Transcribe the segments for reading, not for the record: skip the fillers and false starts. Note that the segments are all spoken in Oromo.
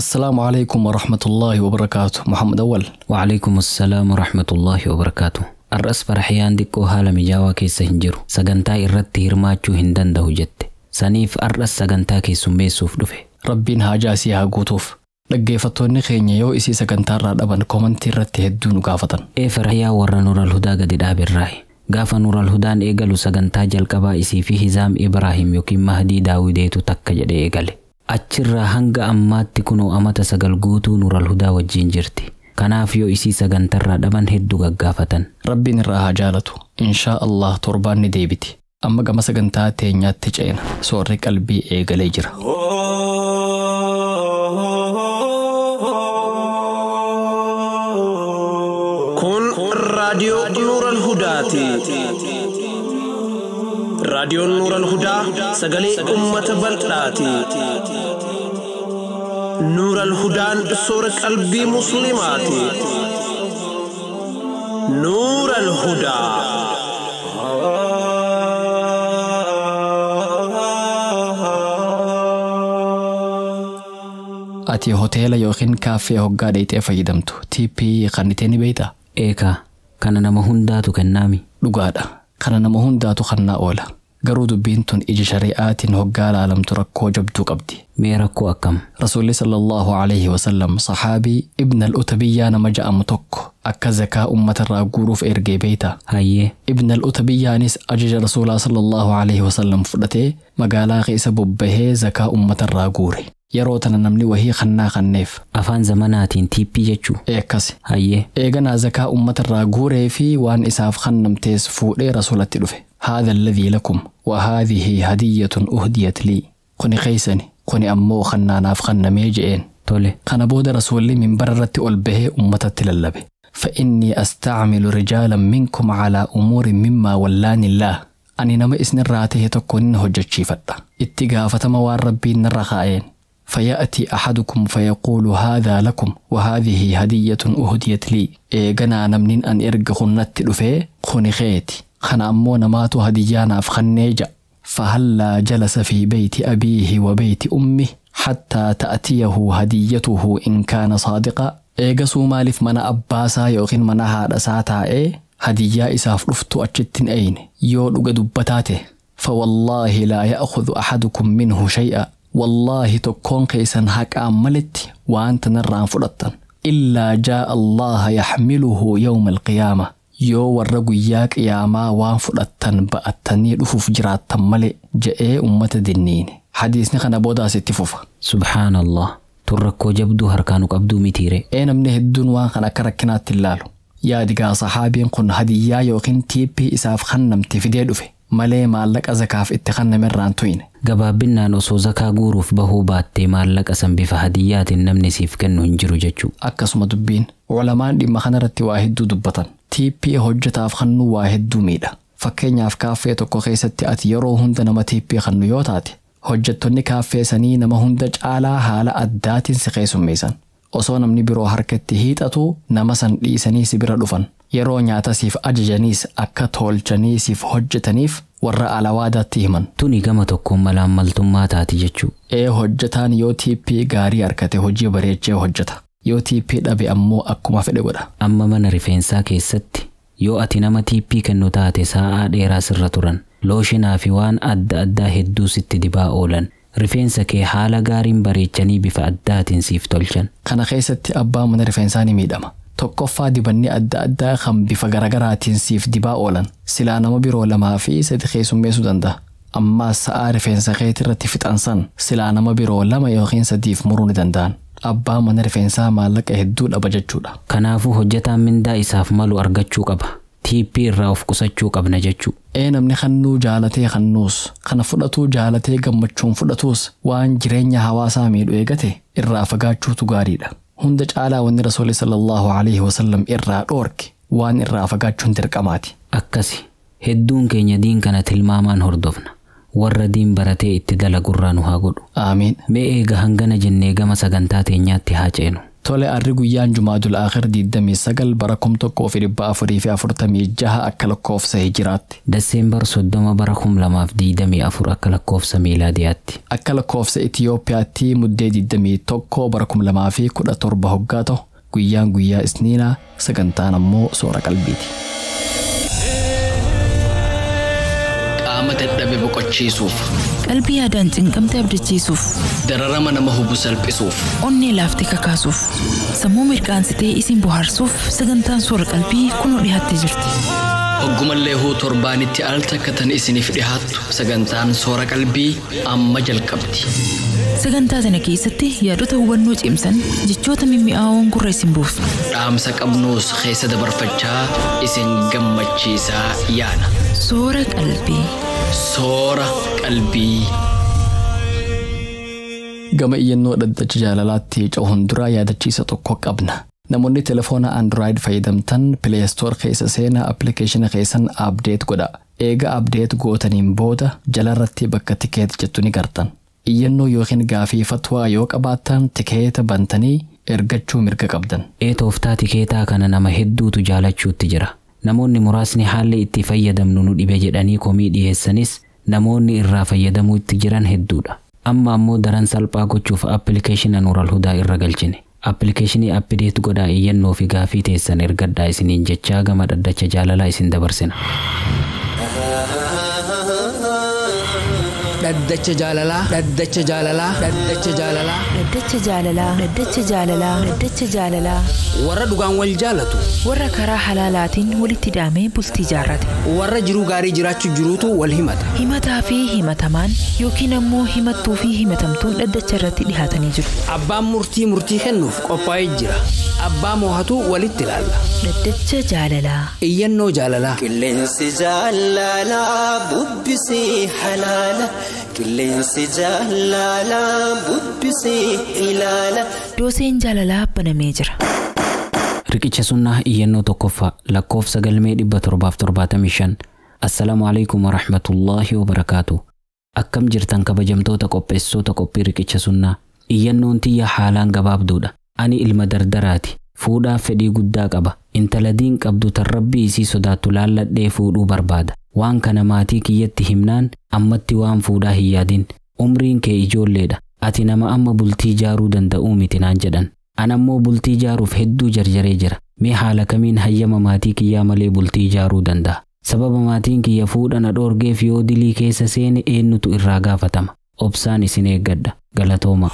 السلام عليكم ورحمة الله وبركاته. محمد أول. وعليكم السلام ورحمة الله وبركاته. الرأس فرحيان ديكو حالا مجاوا كيسا هنجرو سغنتا إرد هرماچو هندن ده جت سنيف الرأس سغنتا كيسو ميسوف دفه ربين هاجاسي هاقوتوف dhaggeeffattoonni keenya yoo isii sagantaarraa dhaban komantii irratti hedduu nu gaafatan. Farhiyaa warra Nuural Hudaa gadi dhaabirraayi. Gaafa Nuural Hudaan eegalu sagantaa jalqabaa isii fi Hizaam Ibraahim yookiin Mahdii Daawideetu takka jedhee eegale. Achirraa hanga ammaatti kunoo amata 9 guutuu Nuural Hudaa wajjin jirti. Kanaaf yoo isii sagantaarraa dhaban hedduu gaggaafatan. Rabbiin irraa haa jaalatu. Inshaa Allah torbaan ni deebiti. Amma gama sagantaa teenyaatti ceena. Soorri qalbii eegalee jira. راديو نور الهدى راديو نور الهدى سجلي أمة بلداتي نور الهدى سورة قلبي مسلماتي نور الهدى أتي هوتيل يوخين كافي هوغا ديتي فايدمتو تي بي خانتيني بيتا إيكا kana nama hundaatu kennaami. Dhugaadha. Kana nama hundaatu kannaa oola. Garuu dubbiin tun ija shari'aatiin hoggaa laalamtu rakkoo jabduu qabdi. Mee rakkoo akkam? Rasuulli sallallahu alayhi wasallam saxaabii Ibn al-Utabiyyaa nama ja'amu tokko akka zakaa ummatarraa guuruuf ergee beeyta. Hayyee. Ibn al-Utabiyyaanis ajaja Rasuulaa sallallahu alayhi wasallam fudhatee magaalaa keessa bobbahee zakaa ummatarraa guure. Yeroo tana namni wahii kannaa kanneef afaan zamanaatiin tiippii jechuu eekkas. Hayyee. Eeganaa zakaa ummatarraa guuree fi waan isaaf kannamtees fuudhee rasuulatti dhufe. هذا الذي لكم وهذه هدية أهديت لي. كوني خيسني كوني أمو خنانا فخنا ميجئين تولي خنا بود رسولي من بررت ألبه أمة تللبه فإني أستعمل رجالا منكم على أمور مما ولاني الله أني نما إسن الراته تكون هجة شيفتا اتقافة موار ربي الرخائين فيأتي أحدكم فيقول هذا لكم وهذه هدية أهديت لي إيغنا نمنين أن إرقخنت لفه خوني خيتي خنا أمو نماتو هديانا فخنيجا فهلا جلس في بيت أبيه وبيت أمه حتى تأتيه هديته إن كان صادقا إيغسو مالف من أباسا يوخين من هذا ساتا هديا إساف رفتو أجتن أين يولو دبتاته فوالله لا يأخذ أحدكم منه شيئا والله تكون قيسا هاك أملت وأنت نران فرطا إلا جاء الله يحمله يوم القيامة yoo warra guyyaa qiyaamaa waan fudhattan ba'attanii dhufuuf jiraattan malee je'ee ummata dinniin hadiisni kana boodaas itti fufa. Subhaanallah. Tun rakkoo jabduu harkaanu qabduu mitiire. Namni hedduun waan kana akka rakkinaatti ilaalu. Yaadigaa saxaabiin kun hadiyyaa yookiin tiippii isaaf kannamte fidee dhufe malee maallaqa zakaaf itti kannamerraan tuyne. Gabaabinnaan osoo zakaa guuruuf bahuu baattee maallaqa san bifa hadiyyaatiin namni siif kennu hin jiru jechuu. Akkasuma dubbiin ulamaan dhimma kanarratti waa hedduu dubbatan. tiippii hojjetaaf kannu waa hedduu miidha. Fakkeenyaaf kaaffee tokko keessatti ati yeroo hunda nama tiippii kannu yoo taate hojjettoonni kaaffee sanii nama hunda caalaa haala addaatiin si keessummeessan. Osoo namni biroo harkatti hiixatu nama san dhiisanii si bira dhufan. Yeroo nyaata siif ajajaniis akka tolchanii siif hojjetaniif warra alawaadaatti himan. Tuni gama tokkoon malaammaltummaa taati jechuu. Hojjetaan yoo tiippii gaarii harkate hojii bareechee hojjeta. Yoo tiippii dhabe ammoo akkuma fedhe godha. Amma mana rifeensaa keessatti yoo ati nama tiippii kennu taate sa'aa dheeraa sirra turan looshinaa fi waan adda addaa hedduu sitti dibaa oolan rifeensa kee haala gaariin bareechanii bifa addaatiin siif tolchan. Kana keessatti abbaa mana rifeensaa ni miidhama. Tokkoffaa dibanni adda addaa kan bifa garagaraatiin siif dibaa oolan silaa nama biroo 2 fi 3 keessummeessuu danda'a. Amma sa'aa rifeensa keetirratti fixansan silaa nama biroo 2 yookiin 3 muruu ni danda'an. Abbaa mana rifeensaa maallaqa hedduu dhaba jechuudha. Kanaafuu hojjetaan mindaa isaaf malu argachuu qaba. Tiippii irraa of qusachuu qabna jechuu. Namni kannuu jaalatee kannuus kana fudhatuu jaalatee gammachuun fudhatuus waan jireenya hawaasaa miidhu eegate irraa fagaachuutu gaariidha. Hunda caalaa wanni Rasuulli sallallahu alayhi wasallam irraa dhoorke waan irraa fagaachuun dirqamaati. Akkasi hedduun keenya diin kana tilmaamaan hordofna. warra diin baratee itti dalagurraa nu haa godhu. Aamiin. Mee eega hangana jennee gama sagantaa teenyaatti haa ceenu. Tole arri guyyaan Jumaadul Aakhir 29 bara 1446 akka lakkoofsa hijiraatti. Deseembar 30 bara 2024 akka lakkoofsa miilaadiyaatti. Akka lakkoofsa Itiyoophiyaatti muddee 21 bara 2017 hoggaa ta'u guyyaan guyyaa isniinaa sagantaan ammoo soora qalbiiti. Qaama dadhabe boqochiisuuf. Qalbii yaadaan cinqamte abdachiisuuf. Dararama nama hubu salphisuuf. Onnee laaftee kakaasuuf. Sammuu mirqaansitee isin bohaarsuuf sagantaan soora qalbii kunoo dhiyaattee jirti. Hoggumallee huu torbaanitti al takkatan isiniif dhihaattu sagantaan soora qalbii amma jalqabdi. Sagantaa sana keessatti yaadota hubannoo cimsan jechoota mimmi'aawoon gurra isin buusu. Dhaamsa qabnuus keessa dabarfachaa isin gammachiisaa yaana. Soora qalbii. Soora qalbii. Gama iyyannoo dhaddacha jaalalaatti ce'uun dura yaadachiisa tokko qabna. Namoonni telefoona Android fayyadamtan Play Store keessa seenaa appilikeeshina keessan update godha. Eega update gootaniin booda jalarratti bakka tikeet jettu ni gartan. Iyyannoo yookiin gaafii fatwaa yoo qabaattan tikeeta bantanii ergachuu mirga qabdan. Tooftaa tikeetaa kana nama hedduutu jaalachuutti jira. Namoonni muraasni haalli itti fayyadamnu nu dhibe jedhanii komii dhiyeessanis namoonni irraa fayyadamuutti jiran hedduudha. Amma ammoo daran salphaa gochuuf appilikeeshina Nuural Hudaa irra galchine. Appilikeeshinii update godhaa iyyannoo fi gaafii teessan ergadhaa isiniin jechaa gama dhaddacha jaalalaa isin dabarsina. Dhaddacha jaalalaa. Dhaddacha jaalalaa. Dhaddacha jaalalaa. Dhaddacha jaalalaa. Dhaddacha jaalalaa. Dhaddacha jaalalaa. Warra dhugaan wal jaalatu. Warra karaa halaalaatiin walitti hidhamee bultii jaarrate. Warra jiruu gaarii jiraachuu jiruutu wal himata. Himataa fi himatamaan yookiin ammoo himattuu fi himatamtuun dhaddacha irratti dhihaatanii jiru. Abbaan murtii kennuuf qophaa'ee jira. Abbaa moohatu walitti ilaalla. Dhaddacha jaalalaa. Iyyannoo jaalalaa. Qilleensi jaalalaa bubbisii halaala. Qilleensi jaalalaa bubbisii ilaala. Dooseen jaalalaa banamee jira. Riqicha sunnaa iyyannoo tokkoffaa lakkoofsa galmee 775. Assalaamu alaikum wa rahmatullaahi wa barakaatu. Akkam jirtan kabajamtoota qopheessitoota qophii riqicha sunnaa. Iyyannoon tiyya haalaan gabaabduudha. Ani ilma dardaraati. Fuudhaaf fedhii guddaa qaba. Intala diin qabdu tan rabbii isii sodaattu laalladhee fuudhuu barbaada. Waan kana maatii kiyyatti himnaan ammatti waan fuudhaa hin yaadin. Umriin kee ijoolleedha. Ati nama amma bultii jaaruu danda'uu miti naan jedhan. An ammoo bultii jaaruuf hedduu jarjaree jira. Mee haala kamiin hayyama maatii kiyyaa malee bultii jaaruu danda'a? Sababa maatiin kiyya fuudha na dhoorgeef yoo dilii keessa seene eenyutu irraa gaafatama? Obsaan isin eeggadha. Galatooma.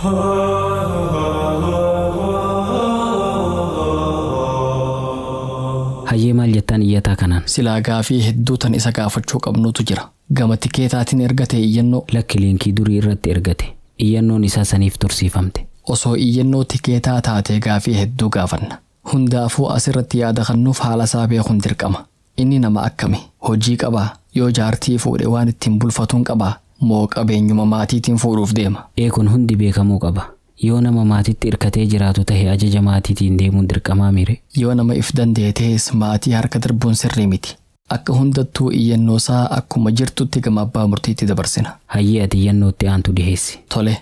Hayyee maal jettan iyyataa kanaan? Silaa gaafii hedduu tan isa gaafachuu qabnutu jira. Gama tikeetaatiin ergate iyyannoo. Lakki liinkii durii irratti ergate. Iyyannoon isaa saniif tursiifamte. Osoo iyyannoo tikeetaa taatee gaafii hedduu gaafanna. Hundaafuu asirratti yaada kennuuf haala isaa beekuun dirqama. Inni nama akkami? Hojii qabaa? Yoo jaartii fuudhe waan ittiin bulfatuun qabaa? Moo qabeenyuma maatiitiin fuudhuuf deema? Kun hundi beekamuu qaba. Yoo nama maatiitti irkatee jiraatu ta'e ajaja maatiitiin deemuun dirqamaa mire. Yoo nama if dandeetees maatii harka darbuun sirrii miti. Akka hundattuu iyyannoo isaa akkuma jirtutti gama abbaa murtiitti dabarsina. Hayyee ati iyyannootti aantu dhiheessi. Tole.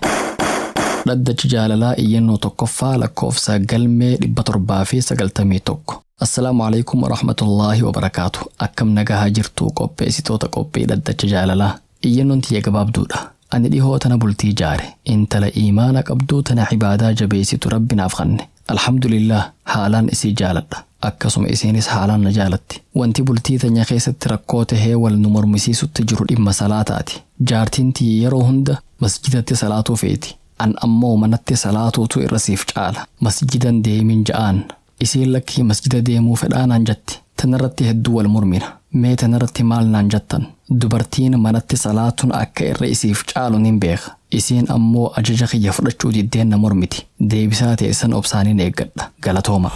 Dhaddacha jaalalaa iyyannoo tokkoffaa lakkoofsa galmee 791. Assalaamu alaikum wa rahmatullaahi wa barakaatu. Akkam nagahaa jirtu qopheessitoota qophii dhaddacha jaalalaa. Iyyannoon tiyya gabaabduudha. Ani dhihoo tana bultii jaare. Intala iimaana qabduu tana ibaadaa jabeessitu rabbinaaf kenne. Alhamdulillah haalaan isii jaaladha. Akkasuma isiinis haalaan na jaalatti. Wanti bultii tanya keessatti rakkoo tahee wal nu mormisiisutti jiru dhimma salaataati. Jaartiin tiyya yeroo hunda masjidatti salaatuu feeti. An ammoo manatti salaatuutu irra siif caala. Masjidan deemin ja'aan. Isiin lakkii masjida deemuu fedhaanaan jatti. Tanarratti hedduu wal mormina. Mee tanarratti maal naan jettan? Dubartiin manatti salaatuun akka irra isiif caalu nin beeka. Isiin ammoo ajaja kiyya fudhachuu diddeen na mormiti. Deebisaa teessan obsaaniin eeggadha. Galatooma.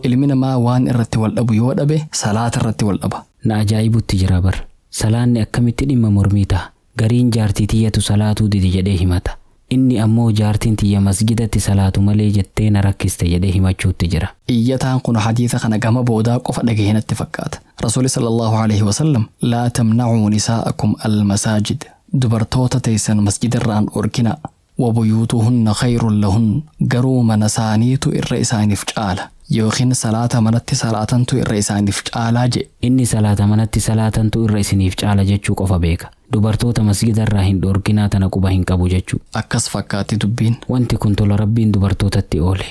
Ilmi namaa waan irratti wal dhabu yoo dhabe salaata irratti wal dhaba. Na ajaa'ibutti jira bar. Salaanni akkamitti dhimma mormii ta'a? Gariin jaartii tiyyatu salaatuu didi jedhee himata. inni ammoo jaartiin tiyya masgidatti salaatu malee jettee na rakkiste jedhee himachuutti jira. iyyataan kun hadiisa kana gama boodaa qofa dhagaheenatti fakkaata. Rasuuli sallallahu alaihi wasallam laa tamna'uu nisaa'akum almasaajid, dubartoota teessan masjidarraan dhorkinaa. وبيوتهن خير لهن garuu mana isaaniitu irra isaaniif caala yookiin salaata manatti salaatantu irra isaaniif caalaa je. Inni salaata manatti salaatantu irra isiniif caala jechuu qofa beeka. Dubartoota masgidarraa hin dhorkinaa tana quba hin qabu jechuu. Akkas fakkaatti dubbiin. Wanti kun tola rabbiin dubartootatti oole.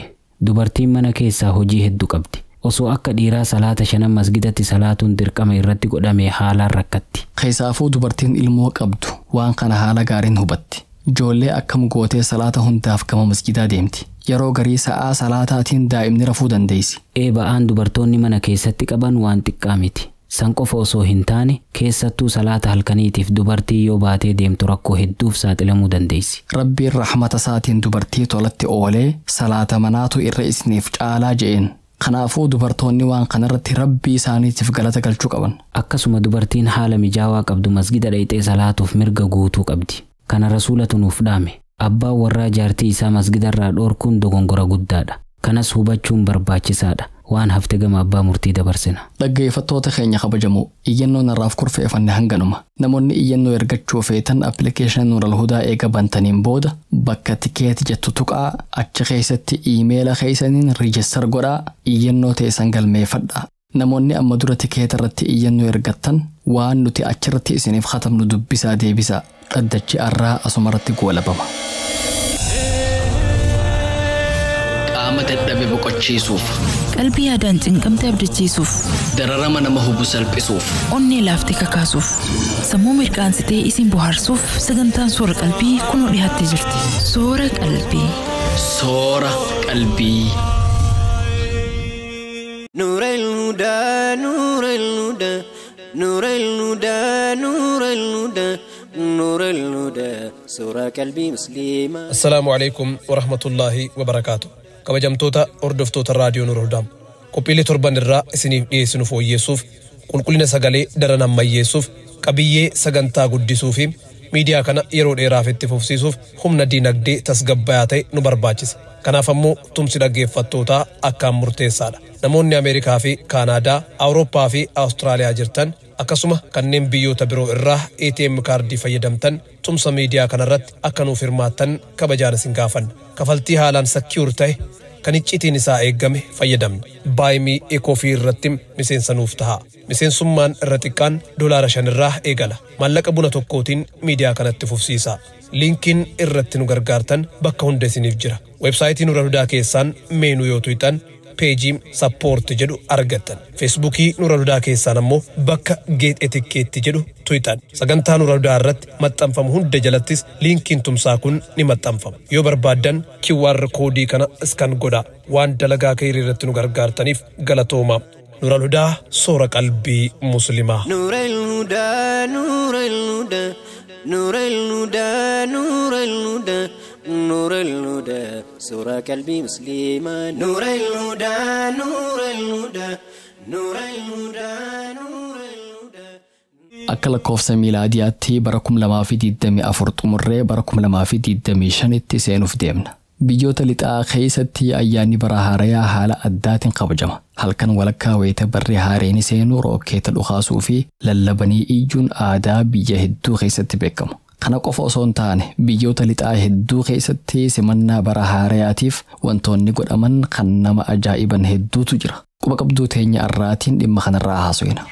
Dubartiin mana keessaa hojii hedduu qabdi. Osoo akka dhiiraa salaata 5 masgidatti salaatuun dirqama irratti godhamee haalaan rakkatti. Keessaafuu dubartiin ilmoo qabdu waan kana haala gaariin hubatti. Ijoollee akkam gootee salaata hundaaf gama masgidaa deemti. Yeroo garii sa'aa salaataatiin daa'imni rafuu dandeessi. Ba'aan dubartoonni mana keessatti qaban waan xiqqaa miti. San qofa osoo hin taane keessattuu salaata halkaniitiif dubartii yoo baatee deemtu rakkoo hedduuf saaxilamuu dandeessi. Rabbiin rahmata isaatiin dubartii tolatti oolee salaata manaatu irra isiniif caalaa je'een. Kanaafuu dubartoonni waan kanarratti rabbii isaaniitiif galata galchuu qaban. Akkasuma dubartiin haala mijaawaa qabdu masgida dhayxee salaatuuf mirga guutuu qabdi. Kana rasuulatu nuuf dhaame. Abbaan warraa jaartii isaa masgidarraa dhorkuun dogongora guddaadha. Kanas hubachuun barbaachisaadha. Waan hafte gama abbaa murtii dabarsina. Dhaggeeffattoota keenya kabajamoo, iyyannoon irraaf kurfeeffanne hanganuma. Namoonni iyyannoo ergachuu feetan appilikeeshinii Nuural Hudaa eega bantaniin booda bakka tikeeti jettu tuqaa achi keessatti iimeela keessaniin riijistar godhaa iyyannoo teessan galmeeffadhaa. Namoonni amma dura tikeeta irratti iyyannoo ergattan waan nuti achirratti isiniif khatamnu dubbisaa deebisaa. Dhaddachi arraa asumarratti goolabama. Qaama dadhabe boqochiisuuf, qalbii yaadaan cinqamte abdachiisuuf, dararama nama hubu salphisuuf, onnee laaftee kakaasuuf, sammuu mirqaansitee isin bohaarsuuf sagantaan soora qalbii kunoo dhiyaattee jirti. Soora qalbii. Soora qalbii. نور الهدى نور الهدى نور الهدى نور الهدى نور الهدى سورة قلبي مسلمة. السلام عليكم ورحمة الله وبركاته. كبجمتوتا أردفتوتا راديو نور الهدى. قبيلة تربان الراء سنيف يسنف ويسوف كل سغالي درنا ما يسوف قبية سغانتا قدسوفي ميديا كان يرود إرافة فوفسيسوف هم ندينك تسقباتي نبرباچس. Kanaaf ammoo tumsi dhaggeeffattoota akkaan murteessaadha. Namoonni Ameerikaa fi Kaanaadaa, Awurooppaa fi Awustiraaliyaa jirtan akkasuma kanneen biyyoota biroo irraa ATM kaardii fayyadamtan tumsa miidiyaa kanarratti akka nuuf hirmaattan kabajaan isin gaafanna. Kafaltii haalaan secure ta'e kan icciitiin isaa eeggame fayyadamna. Baay'imii Ecoofii irratti miseensa nuuf ta'a. Miseensummaan irra xiqqaan $5 irraa eegala. Maallaqa buna tokkootiin miidiyaa kanatti fufsiisa. Linkiin irratti nu gargaartan bakka hunda isiniif jira. Websaayitii Nuural Hudaa keessaan meenuu yoo tuqxan peejii support jedhu argattan. Feesbuukii Nuural Hudaa keessaan ammoo bakka geet etikeetti jedhu tuqxan. Sagantaa Nuural Hudaa irratti maxxanfamu hunda jalattis linkiin tumsaa kun ni maxxanfama. Yoo barbaaddan QR koodii kana iskan godhaa. Waan dalagaa keerii irratti nu gargaartaniif galatooma. Nuural Hudaa soora qalbii muslimaa. Nuural Hudaa Nuural Hudaa نور الهدى نور الهدى نور الهدى سورة قلبي مسلمة. نور الهدى نور الهدى نور الهدى نور الهدى. Akka lakkoofsa miilaadiyaatti bara 2024 xumurree bara 2025tti seenuuf deemna. Biyyoota lixaa keessatti ayyaanni bara haarayaa haala addaatiin kabajama. Halkan walakkaa wayita barri haareen seenuu rookeeta dhukaasuu fi lallabanii iyyuun aadaa biyya hedduu keessatti beekamu. Kana qofa osoo hin taane biyyoota lixaa hedduu keessatti simannaa bara haarayaatiif wantoonni godhaman kan nama ajaa'iban hedduutu jira. Quba qabduu teenya arraatiin dhimma kanarraa haasofna.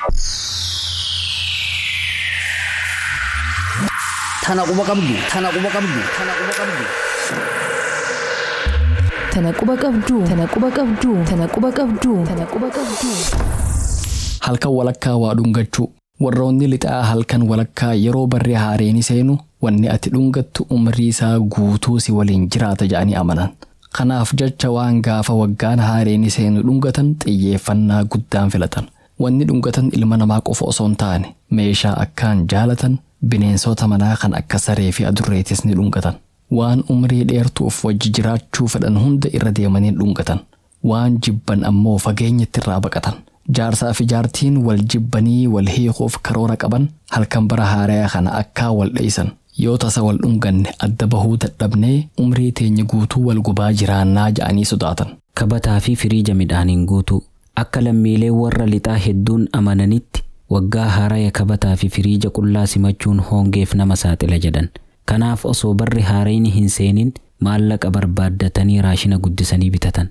Tana quba qabdu, tana quba qabdu, tana quba qabdu. Tana quba qabdu, tana quba qabdu, tana quba qabdu, tana quba qabdu. Halkan walakkaa waa dhungachuu. Warroonni lixaa halkan walakkaa yeroo barri haareen seenu wanni ati dhungattu umrii isaa guutuu si waliin jiraata jedhanii amanan. Kanaaf jecha waan gaafa waggaan haareen seenu dhungatan xiyyeeffannaa guddaan filatan. Wanni dhungatan ilma namaa qofa osoo hin taane meeshaa akkaan jaalatan bineensota manaa kan akka saree fi adurreetis ni dhungatan. Waan umrii dheertuuf wajji jiraachuu fedhan hunda irra deemanii dhungatan. Waan jibban ammoo fageenyatti irraa baqatan. Jaarsaa fi jaartiin wal jibbanii wal hiikuuf karoora qaban halkan bara haarayaa kana akka wal dheessan yoo tasa wal dhunganne adda bahuu dadhabnee umrii teenya guutuu wal gubaa jiraannaa ja'anii sodaatan. Kabataa fi firiija midhaaniin guutuu akka lammiilee warra lixaa hedduun amananitti waggaa haaraya kabataa fi firiija qullaa simachuun hongeef nama saaxila jedhan. Kanaaf osoo barri haarayni hin seenin maallaqa barbaaddatanii raashina guddisanii bitatan.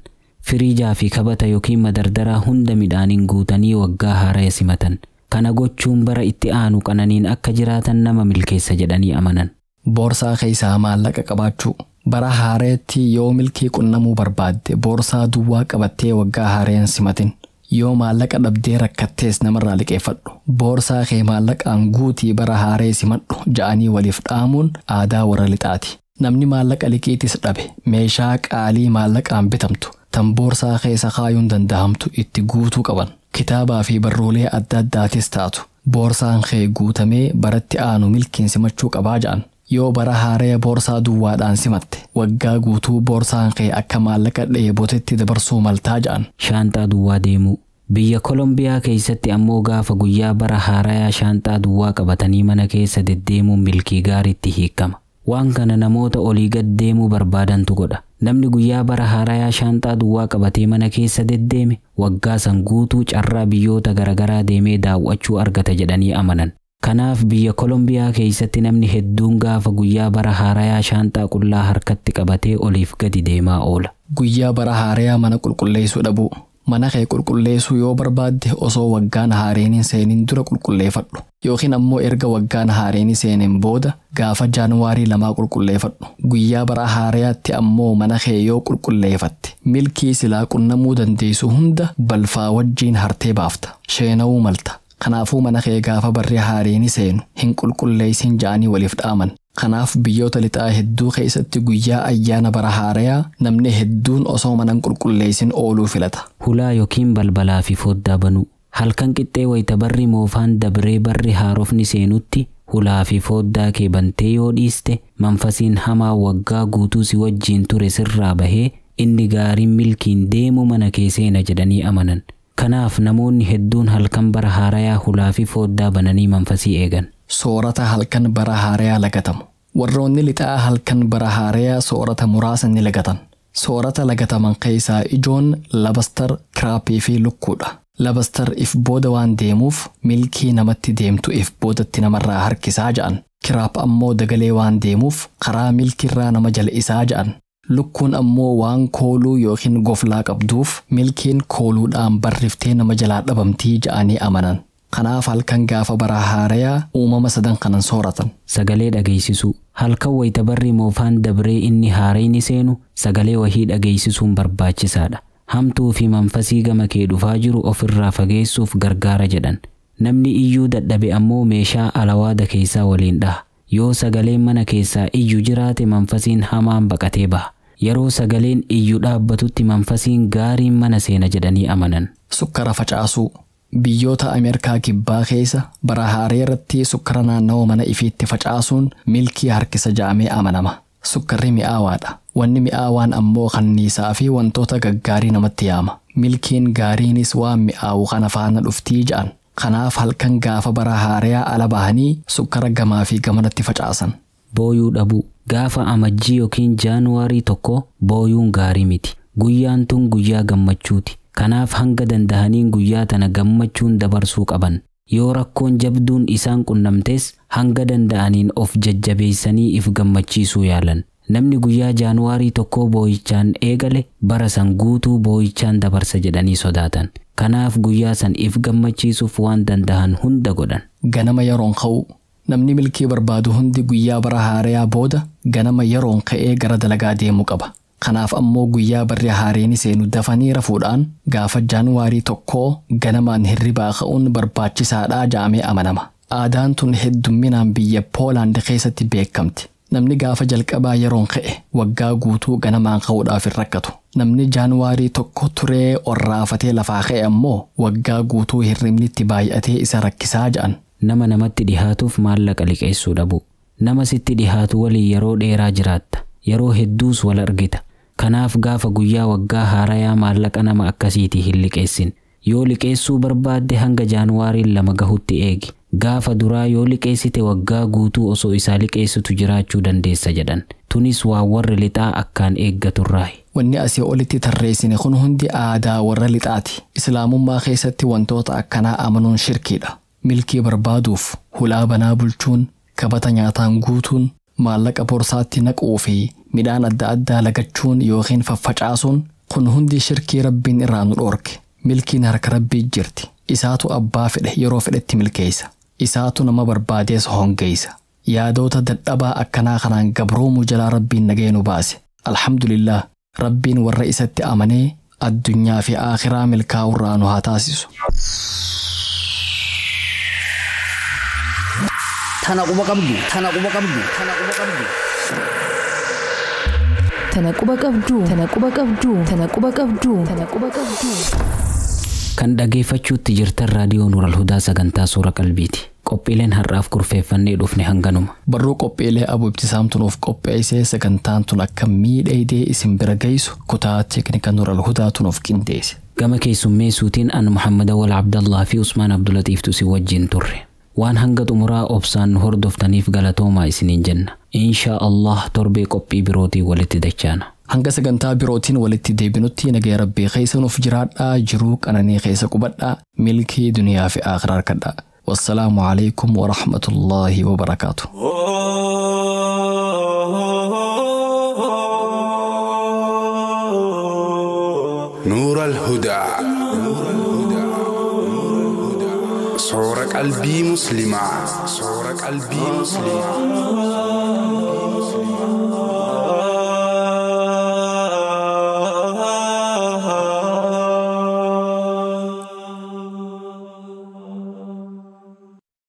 Firiijaa fi kabata yookiin madardaraa hunda midhaaniin guutanii waggaa haaraya simatan. Kana gochuun bara itti aanu qananiin akka jiraatan nama milkeessa jedhanii amanan. Boorsaa keessaa maallaqa qabaachuu. Bara haareetti yoo milkii qunnamuu barbaadde boorsaa duwwaa qabattee waggaa haareen simatin. Yoo maallaqa dhabdee rakkattees namarraa liqeeffadhu. Boorsaa kee maallaqaan guutii bara haaree simadhu ja'anii waliif dhaamuun aadaa warra lixaati. Namni maallaqa liqiitis dhabe meeshaa qaalii maallaqaan bitamtu tan boorsaa keessa kaayuun danda'amtu itti guutuu qaban. Kitaabaa fi barruulee adda addaatis taatu. Boorsaan kee guutamee baratti aanu milkiin simachuu qabaa ja'an. Yoo bara haaree boorsaa duwwaadhaan simatte waggaa guutuu boorsaan kee akka maallaqa dheebotetti dabarsuu maltaa ja'an. Shaanxaa duwwaa deemuu. Biyya Kolombiyaa keessatti ammoo gaafa guyyaa bara haarayaa shaanxaa duwwaa qabatanii mana keessa deddeemuun milkii gaariitti hiikama. Waan kana namoota olii gad deemuu barbaadantu godha. Namni guyyaa bara haarayaa shaanxaa duwwaa qabatee mana keessa deddeeme waggaa san guutuu carraa biyyoota garagaraa deemee daawwachuu argata jedhanii amanan. Kanaaf biyya Kolombiyaa keessatti namni hedduun gaafa guyyaa bara haarayaa shaanxaa qullaa harkatti qabatee oliif gadi deemaa oola. Guyyaa bara haarayaa mana qulqulleessuu dhabuu. Mana kee qulqulleessuu yoo barbaadde osoo waggaan haareen seenin dura qulqulleeffadhu. Yookiin ammoo erga waggaan haareen seenin booda gaafa Jaanuwaarii 2 qulqulleeffadhu. Guyyaa bara haarayaatti ammoo mana kee yoo qulqulleeffatte milkii silaa qunnamuu dandeessu hunda balfaa wajjiin hartee baafta. Sheenawuu malta. Kanaafuu mana kee gaafa barri haareen seenu hin qulqulleessin ja'anii waliif dhaaman. Kanaaf biyyoota lixaa hedduu keessatti guyyaa ayyaana bara haarayaa namni hedduun osoo mana qulqulleessin ooluu filata. Hulaa yookiin balbalaa fi foddaa banuu. Halkan qixxee wayita barri moofaan dabree barri haarofni seenutti hulaa fi foddaa kee bantee yoo dhiiste manfasiin hamaa waggaa guutuu si wajjiin ture sirraa bahee inni gaariin milkiin deemu mana kee seena jedhanii amanan. Kanaaf namoonni hedduun halkan bara haarayaa hulaa fi foddaa bananii manfasii eegan. Soorata halkan bara haarayaa lagatamu. Warroonni lixaa halkan bara haarayaa soorata muraasa ni lagatan. Soorata lagataman keessaa ijoon labastar, kiraapii fi lukkuudha. Labastar if booda waan deemuuf milkii namatti deemtu if boodatti namarraa harkisaa ja'an. Kiraap ammoo dagalee waan deemuuf karaa milkiirraa nama jal'isaa ja'an. Lukkuun ammoo waan kooluu yookiin goflaa qabduuf milkiin kooluudhaan barriftee nama jalaa dhabamtii ja'anii amanan. Kanaaf halkan gaafa bara haarayaa uumama sadan kanan sooratan. Sagalee dhageessisuu. Halkan wayita barri moofaan dabree inni haarayni seenu sagalee wahii dhageessisuun barbaachisaadha. Hamtuu fi manfasii gama kee dhufaa jiru ofirraa fageessuuf gargaara jedhan. Namni iyyuu dadhabe ammoo meeshaa alawaada keessaa waliin dhaha. Yoo sagaleen mana keessaa iyyuu jiraate manfasiin hamaan baqatee baha. Yeroo sagaleen iyyuu dhaabbatutti manfasiin gaariin mana seena jedhanii amanan. Sukkara facaasuu. Biyyoota Ameerikaa kibbaa keessa bara haaree irratti sukkara naannawaa mana ifiitti facaasuun milkii harkisa ja'amee amanama. Sukkarri mi'aawaadha. Wanni mi'aawaan ammoo kanniisaa fi wantoota gaggaarii namatti yaama. Milkiin gaariinis waan mi'aawu kana faana dhuftii ja'an. Kanaaf halkan gaafa bara haarayaa ala bahanii sukkara gamaa fi gamanatti facaasan. Booyuu dhabuu. Gaafa amajjii yookiin Jaanuwaarii 1 booyuun gaarii miti. Guyyaan tun guyyaa gammachuuti. Kanaaf hanga dandahaniin guyyaa tana gammachuun dabarsuu qaban. Yoo rakkoon jabduun isaan qunnamtes hanga danda'aniin of jajjabeessanii if gammachiisuu yaalan. Namni guyyaa Jaanuwaarii 1 booyichaan eegale bara san guutuu booyichaan dabarsa jedhanii sodaatan. Kanaaf guyyaa san if gammachiisuuf waan dandahan hunda godhan. Ganama yeroon ka'uu. Namni milkii barbaadu hundi guyyaa bara haarayaa booda ganama yeroon ka'ee gara dalagaa deemuu qaba. Kanaaf ammoo guyyaa barri haareen seenu dafanii rafuudhaan gaafa Jaanuwaarii 1 ganamaan hirribaa ka'uun barbaachisaadhaa ja'amee amanama. Aadaan tun heddumminaan biyya Poolaand keessatti beekamti. Namni gaafa jalqabaa yeroon ka'e waggaa guutuu ganamaan ka'uudhaaf hin rakkatu. Namni Jaanuwaarii 1 turee orraafatee lafaa ka'e ammoo waggaa guutuu hirribnitti baay'atee isa rakkisaa ja'an. Nama namatti dhihaatuuf maallaqa liqeessuu dhabu. Nama sitti dhihaatu waliin yeroo dheeraa jiraatta. Yeroo hedduus wal argita. Kanaaf gaafa guyyaa waggaa haarayaa maallaqa nama akkasiitii hin liqeessin. Yoo liqeessuu barbaadde hanga Jaanuwaarii 2 gahutti eegi. Gaafa duraa yoo liqeessite waggaa guutuu osoo isaa liqeessitu jiraachuu dandeessa jedhan. Tunis waa warri lixaa akkaan eeggaturraayi. Wanni asii olitti tarreessine kun hundi aadaa warra lixaati. Islaamummaa keessatti wantoota akkanaa amanuun shirkiidha. Milkii barbaaduuf hulaa banaa bulchuun, kabata nyaataan guutuun, maallaqa borsaatti naquu fi midhaan adda addaa lagachuun yookiin faffacaasuun kun hundi shirkii rabbiin irraa nu dhoorke. Milkiin harka rabbii jirti. Isaatu abbaa fedhe yeroo fedhetti milkeessa. Isaatu nama barbaadees hongeessa. Yaadoota dadhabaa akkanaa kanaan gabroomuu jalaa rabbiin nagee nu baase. Alhamdulillah, rabbiin warra isatti amanee addunyaa fi aakhiraa milkaa'urraa nu haa taasisu. Tana quba qabdu. Kan dhageeffachuutti jirtan raadiyoo Nuural Hudaa sagantaa Suura Qalbiiti. Qophiileen har'aaf kurfeeffannee dhufne hanganuma. Barruu qophiilee Abu Ibtisaamtunuuf qopheessee sagantaan tun akka miidhaydee isin bira geessu kutaa teeknika Nuural Hudaa tunuuf qindeesse. Gama keessummeessuutiin an Muhammad Awwal Abdallah fi Usmaan Abdulatiiftu si wajjin turre. Waan hanga xumuraa obsaan hordoftaniif galatoomaa isiniin jenna. Inshaa Allah torbee qophii birootii walitti dachaana. Hanga sagantaa birootiin walitti deebinutti nagaa rabbii keessa nuuf jiraadhaa, jiruu qananii keessa qubadhaa, milkii duniyaa fi aakhiraa harkadhaa. Wassalaamu alaikum wa rahmatullahi wa barakaatuh. نور الهدى صورة قلبي مسلمة